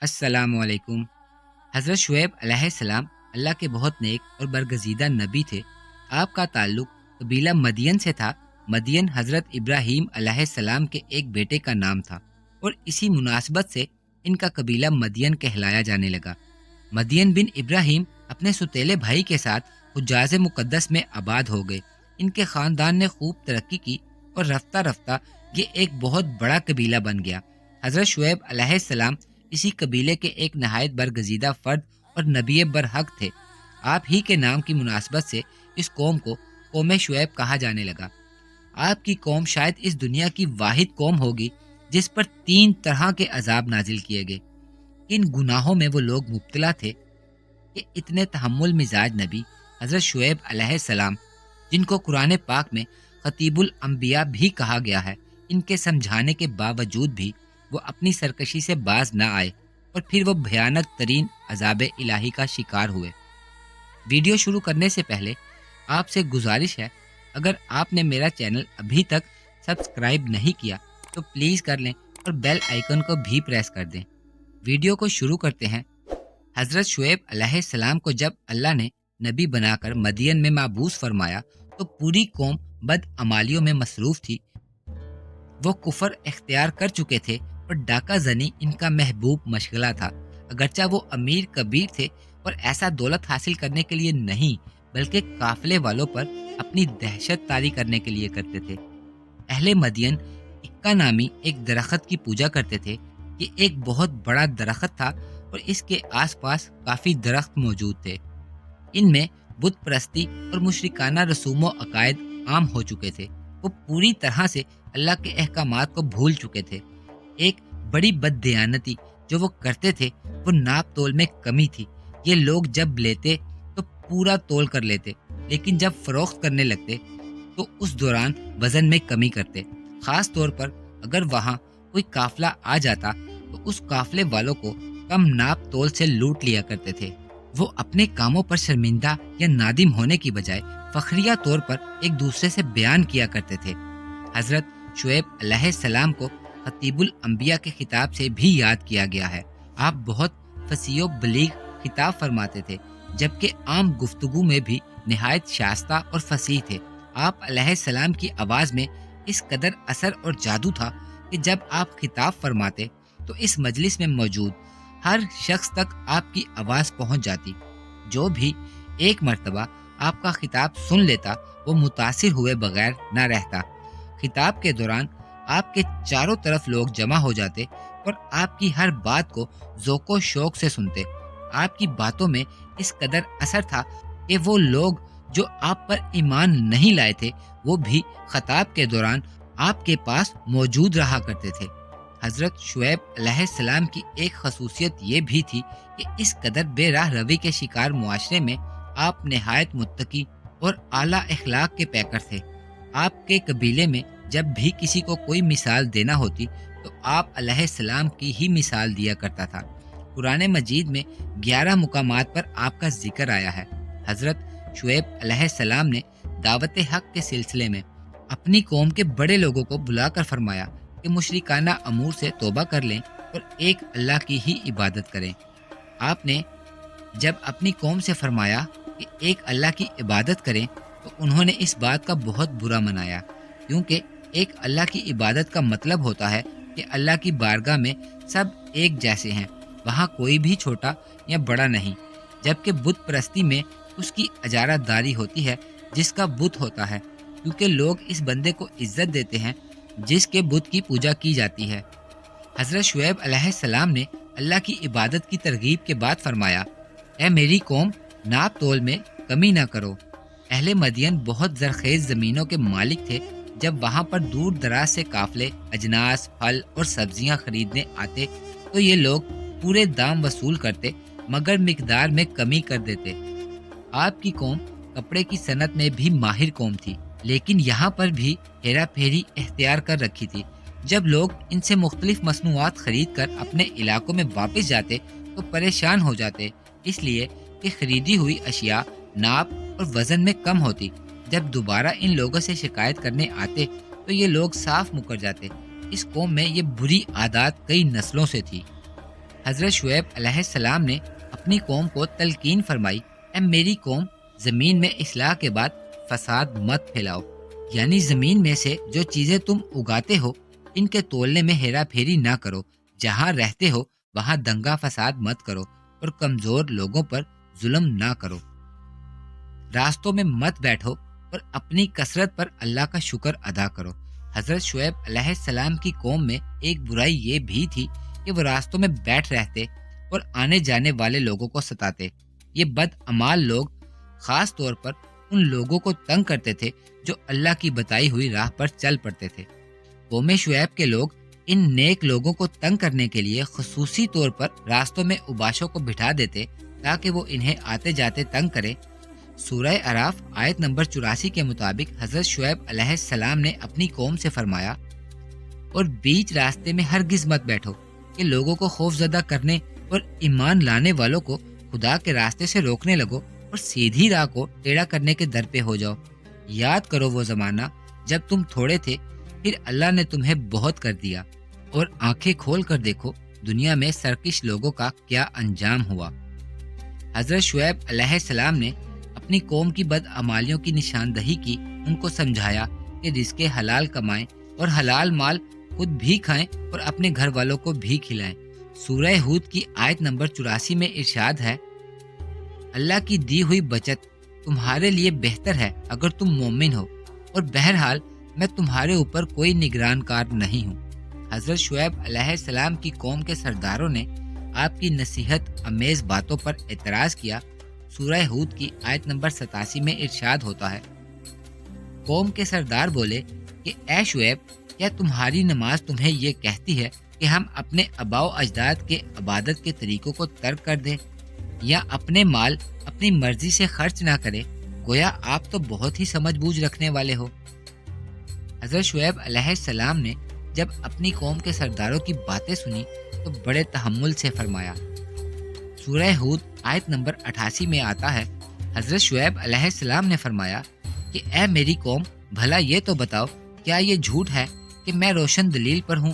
السلام علیکم۔ حضرت شعیب علیہ السلام اللہ کے بہت نیک اور برگزیدہ نبی تھے۔ آپ کا تعلق قبیلہ مدین سے تھا۔ مدین حضرت ابراہیم علیہ السلام کے ایک بیٹے کا نام تھا اور اسی مناسبت سے ان کا قبیلہ مدین کہلایا جانے لگا۔ مدین بن ابراہیم اپنے ستیلے بھائی کے ساتھ حجاز مقدس میں آباد ہو گئے۔ ان کے خاندان نے خوب ترقی کی اور رفتہ رفتہ یہ ایک بہت بڑا قبیلہ بن گیا۔ حضرت شعیب علیہ السلام اسی قبیلے کے ایک نہایت برگزیدہ فرد اور نبی برحق تھے۔ آپ ہی کے نام کی مناسبت سے اس قوم کو قوم شعیب کہا جانے لگا۔ آپ کی قوم شاید اس دنیا کی واحد قوم ہوگی جس پر 3 طرح کے عذاب نازل کیے گئے۔ ان گناہوں میں وہ لوگ مبتلا تھے کہ اتنے تحمل مزاج نبی حضرت شعیب علیہ السلام، جن کو قرآن پاک میں خطیب الانبیاء بھی کہا گیا ہے، ان کے سمجھانے کے باوجود بھی وہ اپنی سرکشی سے باز نہ آئے اور پھر وہ بھیانک ترین عذاب الہی کا شکار ہوئے۔ ویڈیو شروع کرنے سے پہلے آپ سے گزارش ہے، اگر آپ نے میرا چینل ابھی تک سبسکرائب نہیں کیا تو پلیز کر لیں اور بیل آئیکن کو بھی پریس کر دیں۔ ویڈیو کو شروع کرتے ہیں۔ حضرت شعیب علیہ السلام کو جب اللہ نے نبی بنا کر مدین میں مبعوث فرمایا تو پوری قوم بدعمالیوں میں مصروف تھی۔ وہ کفر اختیار کر چکے تھے اور ڈاکہ زنی ان کا محبوب مشغلہ تھا۔ اگرچہ وہ امیر کبیر تھے اور ایسا دولت حاصل کرنے کے لیے نہیں بلکہ قافلے والوں پر اپنی دہشت طاری کرنے کے لیے کرتے تھے۔ اہل مدین اکا نامی ایک درخت کی پوجا کرتے تھے۔ یہ ایک بہت بڑا درخت تھا اور اس کے آس پاس کافی درخت موجود تھے۔ ان میں بت پرستی اور مشرکانہ رسوم و عقائد عام ہو چکے تھے۔ وہ پوری طرح سے اللہ کے احکامات کو بھول چکے تھے۔ ایک بڑی بددیانتی جو وہ کرتے تھے وہ ناپ تول میں کمی تھی۔ یہ لوگ جب لیتے تو پورا تول کر لیتے، لیکن جب فروخت کرنے لگتے تو اس دوران وزن میں کمی کرتے۔ خاص طور پر اگر وہاں کوئی قافلہ آ جاتا تو اس قافلے والوں کو کم ناپ تول سے لوٹ لیا کرتے تھے۔ وہ اپنے کاموں پر شرمندہ یا نادم ہونے کی بجائے فخریہ طور پر ایک دوسرے سے بیان کیا کرتے تھے۔ حضرت شعیب علیہ السلام کو خطیب الانبیاء کے خطاب سے بھی یاد کیا گیا ہے۔ آپ بہت فصیح و بلیغ خطاب فرماتے تھے، جبکہ عام گفتگو میں بھی نہایت شائستہ اور فصیح تھے۔ آپ علیہ السلام کی آواز میں اس قدر اثر اور جادو تھا کہ جب آپ خطاب فرماتے تو اس مجلس میں موجود ہر شخص تک آپ کی آواز پہنچ جاتی۔ جو بھی ایک مرتبہ آپ کا خطاب سن لیتا وہ متاثر ہوئے بغیر نہ رہتا۔ خطاب کے دوران آپ کے چاروں طرف لوگ جمع ہو جاتے اور آپ کی ہر بات کو ذوق و شوق سے سنتے۔ آپ کی باتوں میں اس قدر اثر تھا کہ وہ لوگ جو آپ پر ایمان نہیں لائے تھے وہ بھی خطاب کے دوران آپ کے پاس موجود رہا کرتے تھے۔ حضرت شعیب علیہ السلام کی ایک خصوصیت یہ بھی تھی کہ اس قدر بے راہ روی کے شکار معاشرے میں آپ نہایت متقی اور اعلیٰ اخلاق کے پیکر تھے۔ آپ کے قبیلے میں جب بھی کسی کو کوئی مثال دینا ہوتی تو آپ علیہ السلام کی ہی مثال دیا کرتا تھا۔ قرآن مجید میں 11 مقامات پر آپ کا ذکر آیا ہے۔ حضرت شعیب علیہ السلام نے دعوت حق کے سلسلے میں اپنی قوم کے بڑے لوگوں کو بلا کر فرمایا کہ مشرکانہ امور سے توبہ کر لیں اور ایک اللہ کی ہی عبادت کریں۔ آپ نے جب اپنی قوم سے فرمایا کہ ایک اللہ کی عبادت کریں تو انہوں نے اس بات کا بہت برا منایا، کیونکہ ایک اللہ کی عبادت کا مطلب ہوتا ہے کہ اللہ کی بارگاہ میں سب ایک جیسے ہیں، وہاں کوئی بھی چھوٹا یا بڑا نہیں، جبکہ بت پرستی میں اس کی اجارہ داری ہوتی ہے جس کا بت ہوتا ہے، کیونکہ لوگ اس بندے کو عزت دیتے ہیں جس کے بت کی پوجا کی جاتی ہے۔ حضرت شعیب علیہ السلام نے اللہ کی عبادت کی ترغیب کے بعد فرمایا، اے میری قوم، ناپ تول میں کمی نہ کرو۔ اہل مدین بہت زرخیز زمینوں کے مالک تھے۔ جب وہاں پر دور دراز سے قافلے اجناس، پھل اور سبزیاں خریدنے آتے تو یہ لوگ پورے دام وصول کرتے مگر مقدار میں کمی کر دیتے۔ آپ کی قوم کپڑے کی صنعت میں بھی ماہر قوم تھی، لیکن یہاں پر بھی ہیرا پھیری اختیار کر رکھی تھی۔ جب لوگ ان سے مختلف مصنوعات خرید کر اپنے علاقوں میں واپس جاتے تو پریشان ہو جاتے، اس لیے کہ خریدی ہوئی اشیاء ناپ اور وزن میں کم ہوتی۔ جب دوبارہ ان لوگوں سے شکایت کرنے آتے تو یہ لوگ صاف مکر جاتے۔ اس قوم میں یہ بری عادات کئی نسلوں سے تھی۔ حضرت شعیب علیہ السلام نے اپنی قوم کو تلقین فرمائی، اے میری قوم، زمین میں اصلاح کے بعد فساد مت پھیلاؤ، یعنی زمین میں سے جو چیزیں تم اگاتے ہو ان کے تولنے میں ہیرا پھیری نہ کرو، جہاں رہتے ہو وہاں دنگا فساد مت کرو اور کمزور لوگوں پر ظلم نہ کرو، راستوں میں مت بیٹھو اور اپنی کثرت پر اللہ کا شکر ادا کرو۔ حضرت شعیب علیہ السلام کی قوم میں ایک برائی یہ بھی تھی کہ وہ راستوں میں بیٹھ رہتے اور آنے جانے والے لوگوں کو ستاتے۔ یہ بدعمال لوگ خاص طور پر ان لوگوں کو تنگ کرتے تھے جو اللہ کی بتائی ہوئی راہ پر چل پڑتے تھے۔ قوم شعیب کے لوگ ان نیک لوگوں کو تنگ کرنے کے لیے خصوصی طور پر راستوں میں اوباشوں کو بٹھا دیتے تاکہ وہ انہیں آتے جاتے تنگ کریں۔ سورہ اعراف آیت نمبر 84 کے مطابق حضرت شعیب علیہ السلام نے اپنی قوم سے فرمایا، اور بیچ راستے میں ہرگز مت بیٹھو کہ لوگوں کو خوف زدہ کرنے اور ایمان لانے والوں کو خدا کے راستے سے روکنے لگو اور سیدھی راہ کو ٹیڑھا کرنے کے در پہ ہو جاؤ۔ یاد کرو وہ زمانہ جب تم تھوڑے تھے، پھر اللہ نے تمہیں بہت کر دیا، اور آنکھیں کھول کر دیکھو دنیا میں سرکش لوگوں کا کیا انجام ہوا۔ حضرت شعیب علیہ السلام نے اپنی قوم کی بدعمالیوں کی نشاندہی کی، ان کو سمجھایا کہ رزق حلال کمائیں اور حلال مال خود بھی کھائیں اور اپنے گھر والوں کو بھی کھلائیں۔ سورہ ہود کی آیت نمبر 84 میں ارشاد ہے، اللہ کی دی ہوئی بچت تمہارے لیے بہتر ہے اگر تم مومن ہو، اور بہرحال میں تمہارے اوپر کوئی نگران کار نہیں ہوں۔ حضرت شعیب علیہ السلام کی قوم کے سرداروں نے آپ کی نصیحت امیز باتوں پر اعتراض کیا۔ سورہ ہود کی آیت نمبر 87 میں ارشاد ہوتا ہے، قوم کے سردار بولے کہ اے شعیب، کیا تمہاری نماز تمہیں یہ کہتی ہے کہ ہم اپنے آباء و اجداد کے عبادت کے طریقوں کو ترک کر دیں یا اپنے مال اپنی مرضی سے خرچ نہ کریں؟ گویا آپ تو بہت ہی سمجھ بوجھ رکھنے والے ہو۔ حضرت شعیب علیہ السلام نے جب اپنی قوم کے سرداروں کی باتیں سنی تو بڑے تحمل سے فرمایا۔ سورہ ہود آیت نمبر 88 میں آتا ہے، حضرت شعیب علیہ السلام نے فرمایا کہ اے میری قوم، بھلا یہ تو بتاؤ، کیا یہ جھوٹ ہے کہ میں روشن دلیل پر ہوں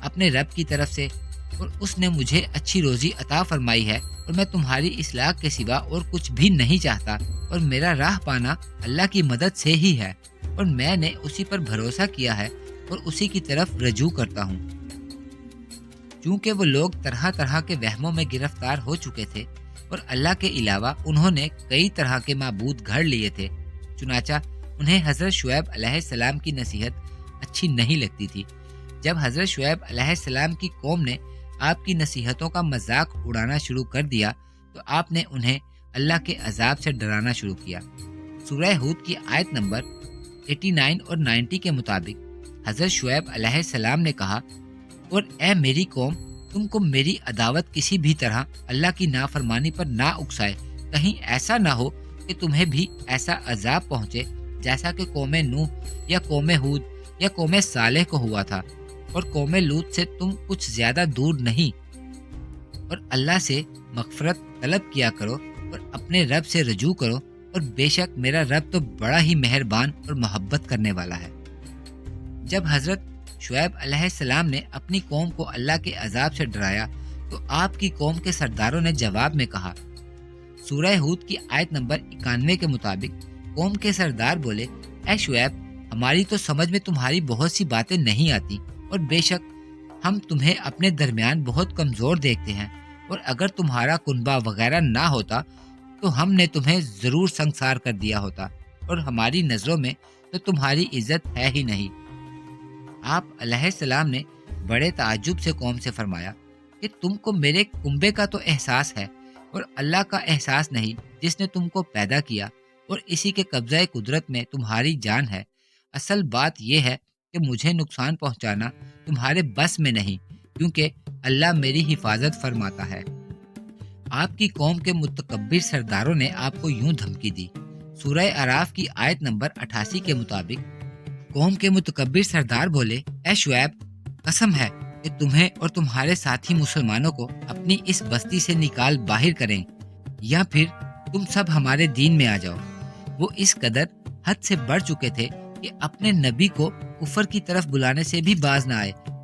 اپنے رب کی طرف سے، اور اس نے مجھے اچھی روزی عطا فرمائی ہے، اور میں تمہاری اصلاح کے سوا اور کچھ بھی نہیں چاہتا، اور میرا راہ پانا اللہ کی مدد سے ہی ہے، اور میں نے اسی پر بھروسہ کیا ہے اور اسی کی طرف رجوع کرتا ہوں۔ چونکہ وہ لوگ طرح طرح کے وہموں میں گرفتار ہو چکے تھے، اور اللہ کے علاوہ انہوں نے کئی طرح کے معبود گھڑ لیے تھے، چنانچہ انہیں حضرت شعیب علیہ السلام کی نصیحت اچھی نہیں لگتی تھی۔ جب حضرت شعیب علیہ السلام کی قوم نے آپ کی نصیحتوں کا مذاق اڑانا شروع کر دیا تو آپ نے انہیں اللہ کے عذاب سے ڈرانا شروع کیا۔ سورہ ہود کی آیت نمبر 89 اور 90 کے مطابق حضرت شعیب علیہ السلام نے کہا، اور اے میری قوم، تم کو میری عداوت کسی بھی طرح اللہ کی نافرمانی پر نہ اکسائے، کہیں ایسا نہ ہو کہ تمہیں بھی ایسا عذاب پہنچے جیسا کہ قوم نوح یا قوم ہود یا قوم صالح کو ہوا تھا، اور قوم لوط سے تم کچھ زیادہ دور نہیں۔ اور اللہ سے مغفرت طلب کیا کرو اور اپنے رب سے رجوع کرو، اور بے شک میرا رب تو بڑا ہی مہربان اور محبت کرنے والا ہے۔ جب حضرت شعیب علیہ السلام نے اپنی قوم کو اللہ کے عذاب سے ڈرایا تو آپ کی قوم کے سرداروں نے جواب میں کہا۔ سورہ ہود کی آیت نمبر 91 کے مطابق قوم کے سردار بولے، اے شعیب، ہماری تو سمجھ میں تمہاری بہت سی باتیں نہیں آتی، اور بے شک ہم تمہیں اپنے درمیان بہت کمزور دیکھتے ہیں، اور اگر تمہارا کنبہ وغیرہ نہ ہوتا تو ہم نے تمہیں ضرور سنگسار کر دیا ہوتا، اور ہماری نظروں میں تو تمہاری عزت ہے ہی نہیں۔ آپ علیہ السلام نے بڑے تعجب سے قوم سے فرمایا کہ تم کو میرے کنبے کا تو احساس ہے، اور اللہ کا احساس نہیں جس نے تم کو پیدا کیا، اور اسی کے قبضہ قدرت میں تمہاری جان ہے۔ اصل بات یہ ہے کہ مجھے نقصان پہنچانا تمہارے بس میں نہیں، کیونکہ اللہ میری حفاظت فرماتا ہے۔ آپ کی قوم کے متکبر سرداروں نے آپ کو یوں دھمکی دی۔ سورہ اعراف کی آیت نمبر 88 کے مطابق قوم کے متکبر سردار بولے، اے شعیب، قسم ہے کہ تمہیں اور تمہارے ساتھی مسلمانوں کو اپنی اس بستی سے نکال باہر کریں، یا پھر تم سب ہمارے دین میں آ جاؤ۔ وہ اس قدر حد سے بڑھ چکے تھے کہ اپنے نبی کو کفر کی طرف بلانے سے بھی باز نہ آئے،